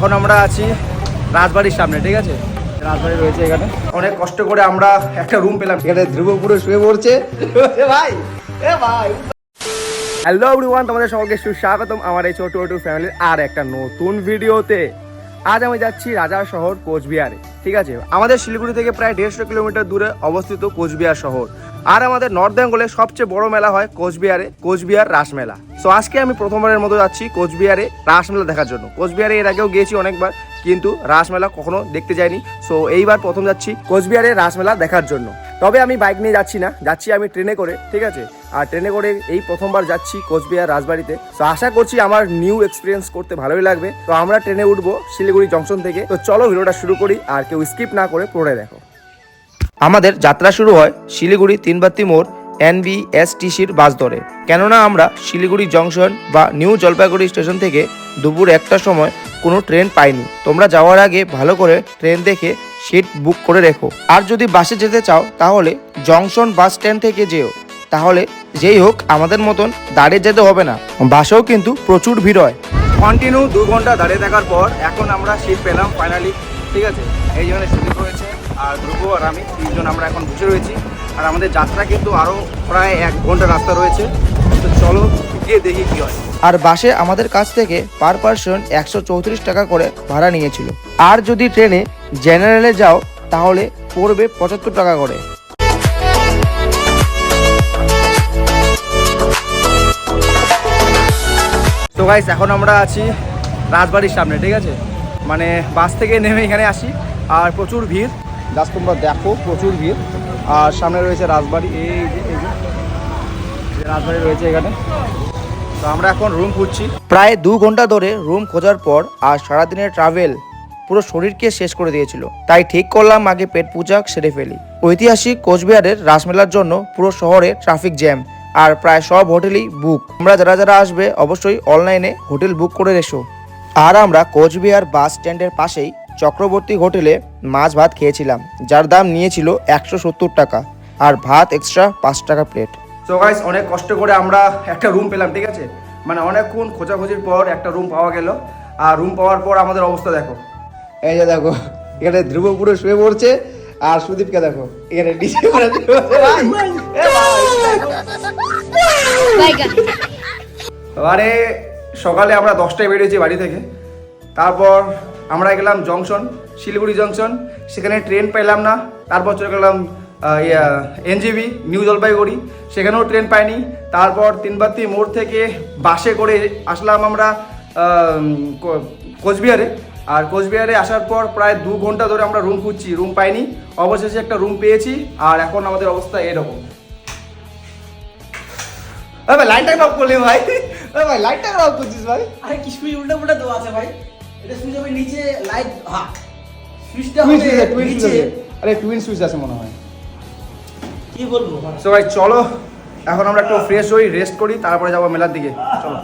এখন আমরা আছি রাজবাড়ির সামনে, ঠিক আছে? রাজবাড়ি রয়েছে এখানে। অনেক কষ্ট করে আমরা একটা রুম পেলাম। এখানে ধ্রুব পুরো শুয়ে পড়ছে। ভাই হ্যালো এভরিওয়ান, তোমাদের সকলকে সুস্বাগতম আমার এই ছোট ফ্যামিলির আর একটা নতুন ভিডিওতে। আজ আমি যাচ্ছি রাজার শহর কোচবিহারে, ঠিক আছে? আমাদের শিলিগুড়ি থেকে প্রায় 150 কিলোমিটার দূরে অবস্থিত কোচবিহার শহর। আর আমাদের নর্থ বেঙ্গলের সবচেয়ে বড় মেলা হয় কোচবিহারে, কোচবিহার রাসমেলা। সো আজকে আমি প্রথমবারের মতো যাচ্ছি কোচবিহারে রাসমেলা দেখার জন্য। কোচবিহারে এর আগেও গিয়েছি অনেকবার, কিন্তু রাসমেলা কখনো দেখতে যাইনি। সো এইবার প্রথম যাচ্ছি কোচবিহারে রাসমেলা দেখার জন্য। তবে আমি বাইক নিয়ে যাচ্ছি না, যাচ্ছি আমি ট্রেনে করে, ঠিক আছে? আর ট্রেনে করে এই প্রথমবার যাচ্ছি কোচবিহার রাজবাড়িতে। তো আশা করছি আমার নিউ এক্সপিরিয়েন্স করতে ভালোই লাগবে। তো আমরা ট্রেনে উঠবো শিলিগুড়ি জংশন থেকে। তো চলো ভিডিওটা শুরু করি, আর কেউ স্কিপ না করে পড়ে দেখো। আমাদের যাত্রা শুরু হয় শিলিগুড়ি তিনবাত্তি মোড় NBSTCর বাস ধরে। কেননা আমরা শিলিগুড়ি জংশন বা নিউ জলপাইগুড়ি স্টেশন থেকে দুপুর 1টার সময় কোনো ট্রেন পাইনি। তোমরা যাওয়ার আগে ভালো করে ট্রেন দেখে সিট বুক করে রেখো। আর যদি বাসে যেতে চাও তাহলে জংশন বাস স্ট্যান্ড থেকে যেও। তাহলে যেই হোক আমাদের মতন দাঁড়িয়ে যেতে হবে না। বাসেও কিন্তু প্রচুর ভিড় হয়। কন্টিনিউ 2 ঘন্টা দাঁড়িয়ে থাকার পর এখন আমরা সিট পেলাম ফাইনালি, ঠিক আছে? এই জন্য সুযোগ রয়েছে। আর ধ্রুব আর আমি 3 জন আমরা এখন বসে রয়েছি। আর আমাদের যাত্রা কিন্তু আরও প্রায় 1 ঘন্টা রাস্তা রয়েছে। তো চলো গিয়ে দেখি কি হয়। আর বাসে আমাদের কাছ থেকে পার পারসন 134 টাকা করে ভাড়া নিয়েছিল। আর যদি ট্রেনে জেনারেলে যাও তাহলে পড়বে 75 টাকা করে। তো গাইস, এখন আমরা আছি রাজবাড়ির সামনে, ঠিক আছে? মানে বাস থেকে নেমে এখানে আসি আর প্রচুর ভিড়। জাস্ট তোমরা দেখো, প্রচুর ভিড়। আর সামনে রয়েছে রাজবাড়ি, এই যে রাজবাড়ি রয়েছে এখানে। তো আমরা এখন রুম খুঁজছি। প্রায় 2 ঘন্টা ধরে রুম খোঁজার পর আর সারাদিনের ট্রাভেল পুরো শরীরকে শেষ করে দিয়েছিল। তাই ঠিক করলাম আগে পেট পূজা সেরে ফেলি। ঐতিহাসিক কোচবিহারের রাসমেলার জন্য পুরো শহরে ট্রাফিক জ্যাম, আর প্রায় সব হোটেলই বুক। তোমরা যারা আসবে অবশ্যই অনলাইনে হোটেল বুক করে রেখো। আর আমরা কোচবিহার বাস স্ট্যান্ডের পাশেই চক্রবর্তী হোটেলে মাছ ভাত খেয়েছিলাম, যার দাম নিয়েছিল 170 টাকা, আর ভাত এক্সট্রা 5 টাকা প্লেট। সো গাইস, অনেক কষ্ট করে আমরা একটা রুম পেলাম, ঠিক আছে? মানে অনেকক্ষণ খোঁজাখুঁজির পর একটা রুম পাওয়া গেল। আর রুম পাওয়ার পর আমাদের অবস্থা দেখো। এই যে দেখো, এখানে ধ্রুব পুরো শুয়ে পড়ছে। আর সুদীপকে দেখো এখানে নিচে করে আরে সকালে আমরা 10টায় বেরিয়েছি বাড়ি থেকে। তারপর আমরা গেলাম জংশন, শিলিগুড়ি জংশন। সেখানে ট্রেন পেলাম না। তারপর চলে গেলাম NJB নিউ জলপাইগুড়ি, সেখানেও ট্রেন পাইনি। তারপর তিনবাত্তি মোড় থেকে বাসে করে আসলাম আমরা কোচবিহারে। আর কোচবিহারে আসার পর প্রায় 2 ঘন্টা ধরে আমরা রুম খুঁজছি, রুম পাইনি। অবশেষে একটা রুম পেয়েছি। আর এখন আমাদের অবস্থা এরকম। ভাই লাইটটা অফ করলি ভাই? ভাই লাইটটা অফ করছিস ভাই? আরে কি সুইচ উল্টা পুল্টা দেওয়া আছে ভাই? এটা সুইচ হবে নিচে, লাইট সুইচটা টুইন হবে সুইচ নিচে। আছে। আরে টুইন সুইচ আছে মনে হয়। কি বলবো? সো ভাই চলো এখন আমরা একটু ফ্রেশ হই, রেস্ট করি, তারপরে যাবো মেলার দিকে। চলো।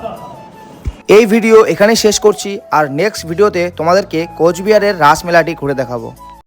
এই ভিডিও এখানে শেষ করছি। আর নেক্সট ভিডিওতে তোমাদেরকে কোচবিহারের রাস মেলাটি ঘুরে দেখাবো।